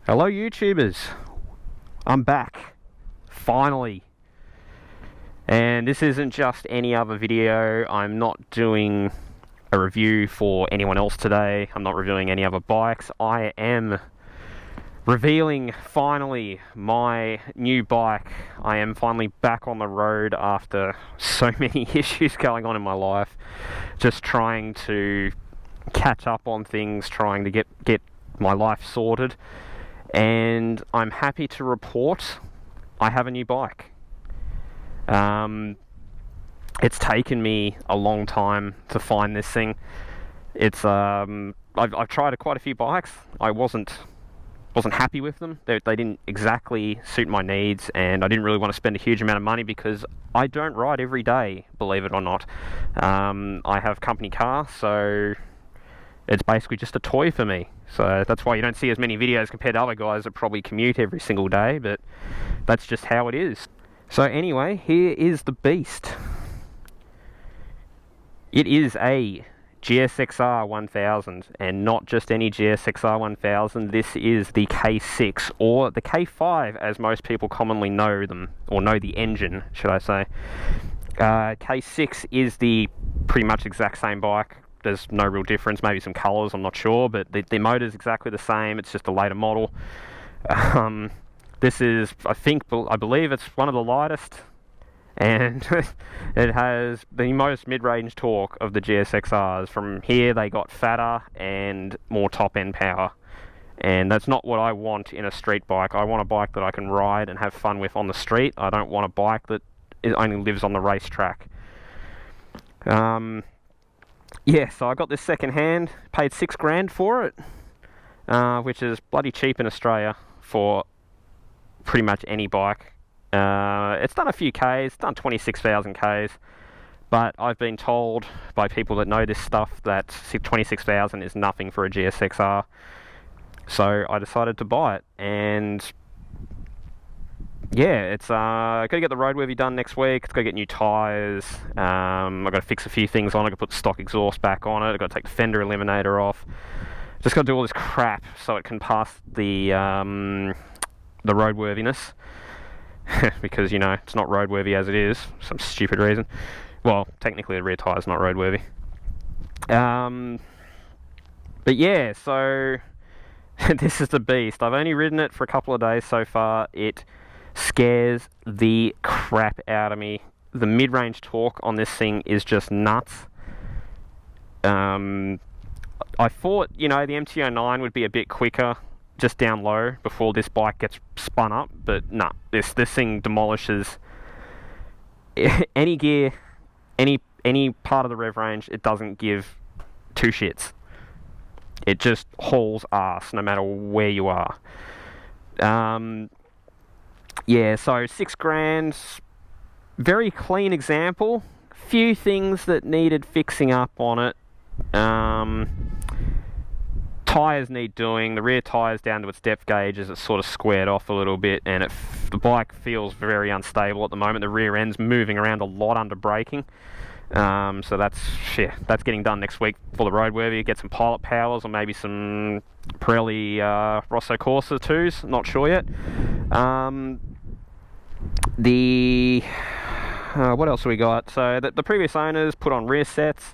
Hello YouTubers, I'm back, finally, and this isn't just any other video. I'm not doing a review for anyone else today. I'm not reviewing any other bikes. I am revealing finally my new bike. I am finally back on the road after so many issues going on in my life, just trying to catch up on things, trying to get my life sorted. And I'm happy to report I have a new bike. It's taken me a long time to find this thing. It's I've tried quite a few bikes. I wasn't happy with them. They didn't exactly suit my needs, and I didn't really want to spend a huge amount of money because I don't ride every day, believe it or not. I have a company car, so it's basically just a toy for me. So that's why you don't see as many videos compared to other guys that probably commute every single day, but that's just how it is. So anyway, here is the beast. It is a GSXR 1000, and not just any GSXR 1000. This is the K6, or the K5 as most people commonly know them, or know the engine, should I say. K6 is the pretty much exact same bike. There's no real difference, maybe some colours, I'm not sure, but the motor's exactly the same. It's just a later model. This is, I believe it's one of the lightest, and it has the most mid-range torque of the GSXRs. From here they got fatter and more top-end power, and that's not what I want in a street bike. I want a bike that I can ride and have fun with on the street. I don't want a bike that only lives on the racetrack. Yeah, so I got this second hand, paid $6,000 for it, which is bloody cheap in Australia for pretty much any bike. It's done a few Ks, it's done 26,000 Ks, but I've been told by people that know this stuff that 26,000 is nothing for a GSXR. So I decided to buy it, and yeah, it's got to get the roadworthy done next week. It's got to get new tyres. I've got to fix a few things on it. I've got to put the stock exhaust back on it. I've got to take the fender eliminator off. Just got to do all this crap so it can pass the roadworthiness. Because, you know, it's not roadworthy as it is, for some stupid reason. Well, technically the rear tyre's not roadworthy. But yeah, so this is the beast. I've only ridden it for a couple of days so far. It scares the crap out of me. The mid-range torque on this thing is just nuts. I thought, you know, the MT-09 would be a bit quicker, just down low, before this bike gets spun up, but nah, this thing demolishes any gear, any part of the rev range. It doesn't give two shits. It just hauls ass no matter where you are. Yeah, so $6,000, very clean example. Few things that needed fixing up on it. Tyres need doing. The rear tyres down to its depth gauges, it's sort of squared off a little bit, and the bike feels very unstable at the moment. The rear end's moving around a lot under braking. So that's getting done next week for the roadworthy. Get some Pilot Powers or maybe some Pirelli Rosso Corsa 2s, not sure yet. What else have we got? So the previous owners put on rear sets.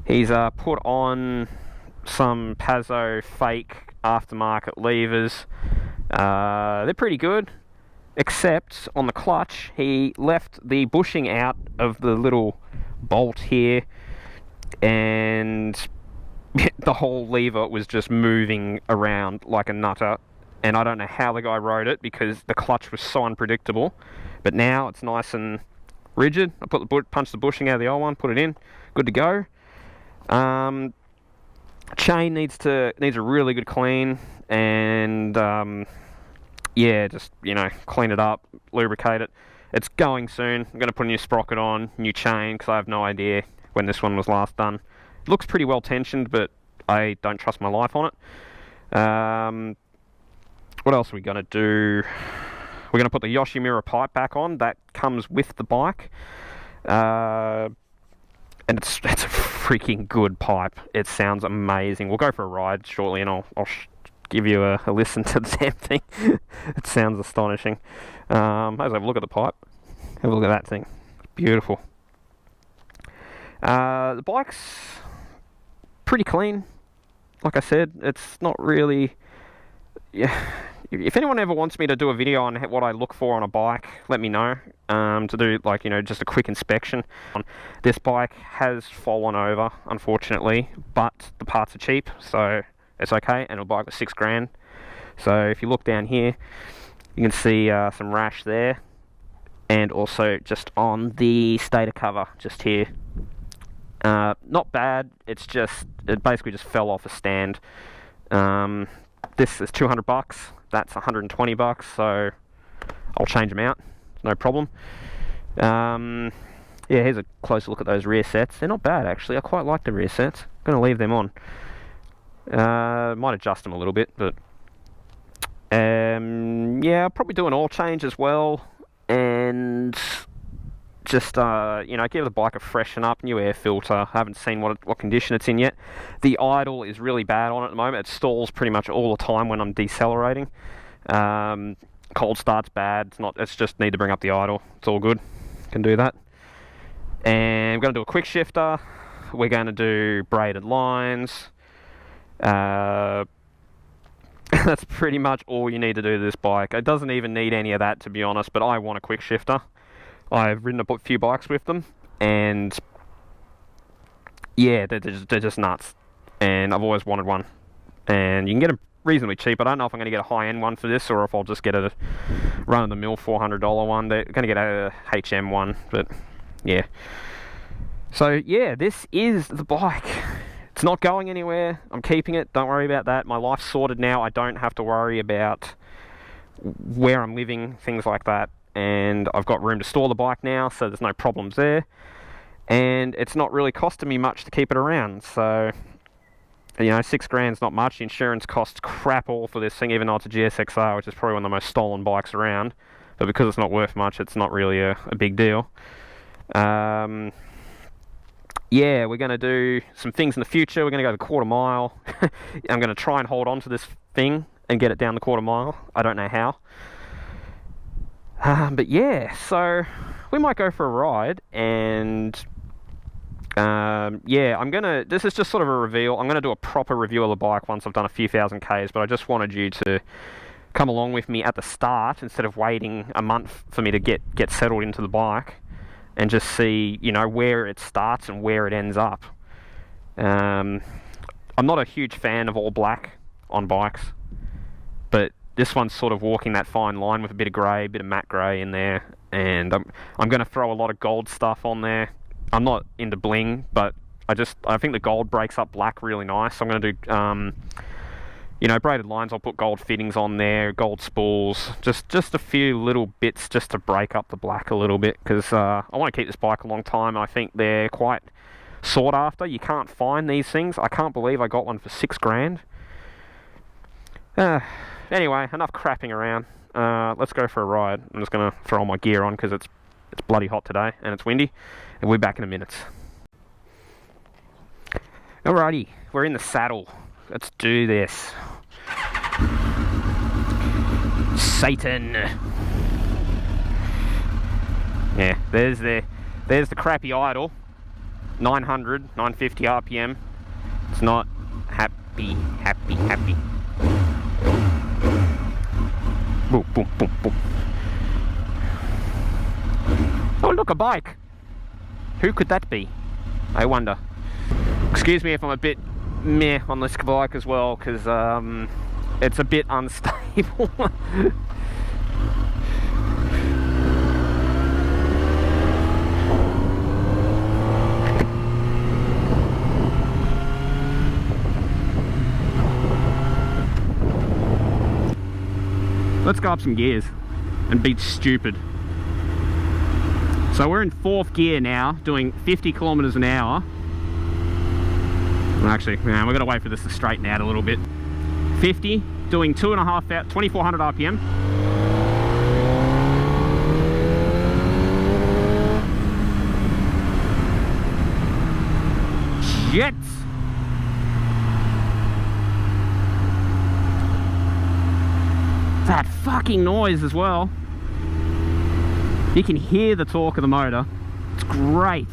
He's put on some Pazzo fake aftermarket levers. They're pretty good, except on the clutch he left the bushing out of the little bolt here, and the whole lever was just moving around like a nutter. And I don't know how the guy rode it because the clutch was so unpredictable. But now it's nice and rigid. I punched the bushing out of the old one, put it in, good to go. Chain needs a really good clean, and yeah, just, you know, clean it up, lubricate it. It's going soon. I'm going to put a new sprocket on, new chain, because I have no idea when this one was last done. It looks pretty well tensioned, but I don't trust my life on it. What else are we going to do? We're going to put the Yoshimura pipe back on. That comes with the bike. And it's a freaking good pipe. It sounds amazing. We'll go for a ride shortly, and I'll give you a listen to the damn thing. It sounds astonishing. Let's have a look at the pipe. Have a look at that thing. It's beautiful. The bike's pretty clean. Like I said, it's not really... Yeah. If anyone ever wants me to do a video on what I look for on a bike, let me know. To do, like, you know, just a quick inspection. This bike has fallen over, unfortunately, but the parts are cheap, so it's okay, and the bike was $6,000. So if you look down here, you can see some rash there, and also just on the stator cover, just here. Not bad, it basically just fell off a stand. This is $200, that's $120, so I'll change them out, no problem. Yeah, here's a closer look at those rear sets. They're not bad, actually. I quite like the rear sets. I'm going to leave them on. Might adjust them a little bit, but yeah, I'll probably do an oil change as well, and just you know, give the bike a freshen up, new air filter. I haven't seen what condition it's in yet. The idle is really bad on it at the moment. It stalls pretty much all the time when I'm decelerating. Cold start's bad. It's just need to bring up the idle. It's all good. Can do that. And we're going to do a quick shifter. We're going to do braided lines. That's pretty much all you need to do to this bike. It doesn't even need any of that, to be honest, but I want a quick shifter. I've ridden a few bikes with them, and yeah, they're just nuts. And I've always wanted one. And you can get them reasonably cheap. I don't know if I'm going to get a high-end one for this, or if I'll just get a run-of-the-mill $400 one. They're going to get a HM one, but yeah. So yeah, this is the bike. It's not going anywhere. I'm keeping it. Don't worry about that. My life's sorted now. I don't have to worry about where I'm living, things like that. And I've got room to store the bike now, so there's no problems there. And it's not really costing me much to keep it around. So, you know, $6,000's not much. The insurance costs crap all for this thing, even though it's a GSXR, which is probably one of the most stolen bikes around. But because it's not worth much, it's not really a big deal. Yeah, we're going to do some things in the future. We're going to go the quarter mile. I'm going to try and hold on to this thing and get it down the quarter mile. I don't know how. But yeah, so we might go for a ride, and yeah, this is just sort of a reveal. I'm going to do a proper review of the bike once I've done a few thousand Ks, but I just wanted you to come along with me at the start instead of waiting a month for me to get settled into the bike, and just see, you know, where it starts and where it ends up. I'm not a huge fan of all black on bikes, but this one's sort of walking that fine line with a bit of grey, a bit of matte grey in there, and I'm going to throw a lot of gold stuff on there. I'm not into bling, but I think the gold breaks up black really nice. So I'm going to do, you know, braided lines. I'll put gold fittings on there, gold spools, just a few little bits just to break up the black a little bit, because I want to keep this bike a long time. I think they're quite sought after. You can't find these things. I can't believe I got one for $6,000. Anyway, enough crapping around. Let's go for a ride. I'm just going to throw all my gear on because it's bloody hot today and it's windy. And we're back in a minute. Alrighty, we're in the saddle. Let's do this. Satan. Yeah, there's the crappy idle. 950 RPM. It's not happy. Boom, boom, boom, boom. Oh, look, a bike. Who could that be? I wonder. Excuse me if I'm a bit meh on this bike as well, because it's a bit unstable. Let's go up some gears and be stupid. So we're in 4th gear now, doing 50 kilometers an hour. Actually, man, we're gonna wait for this to straighten out a little bit. 50, doing 2400 RPM. Jets. cracking noise as well. You can hear the torque of the motor. It's great.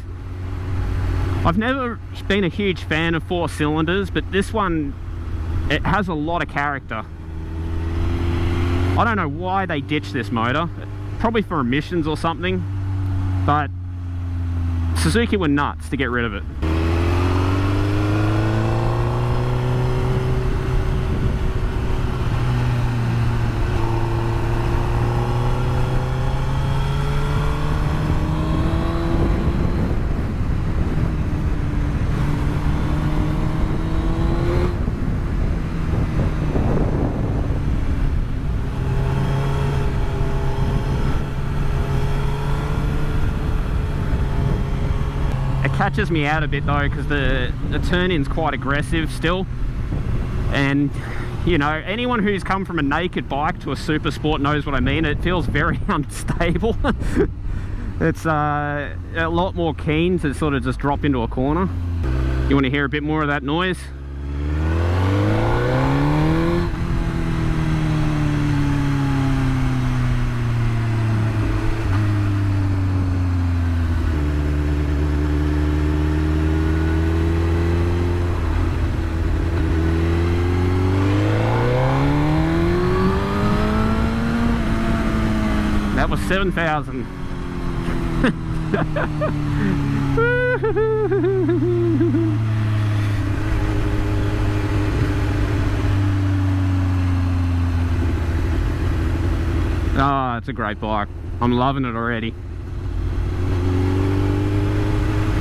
I've never been a huge fan of 4 cylinders, but this one, it has a lot of character. I don't know why they ditched this motor. Probably for emissions or something, but Suzuki were nuts to get rid of it. Catches me out a bit though, because the turn-in's quite aggressive still, and you know, anyone who's come from a naked bike to a super sport knows what I mean. It feels very unstable. It's a lot more keen to sort of just drop into a corner. You want to hear a bit more of that noise? That was 7,000. Oh, it's a great bike. I'm loving it already.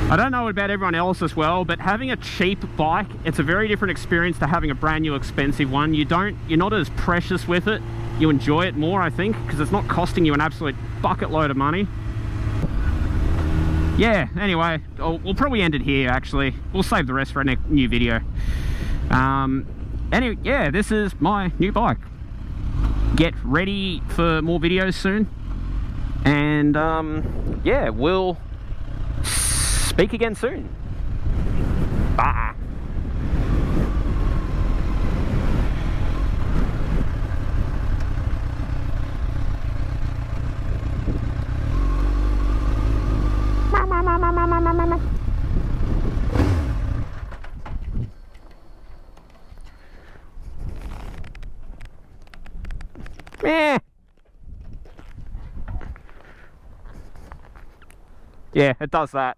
I don't know about everyone else as well, but having a cheap bike, it's a very different experience to having a brand new expensive one. You're not as precious with it. You enjoy it more, I think, because it's not costing you an absolute bucket load of money. Yeah, anyway, we'll probably end it here, actually. We'll save the rest for a new video. Anyway, yeah, this is my new bike. Get ready for more videos soon. And, yeah, we'll speak again soon. Bye. Yeah, it does that.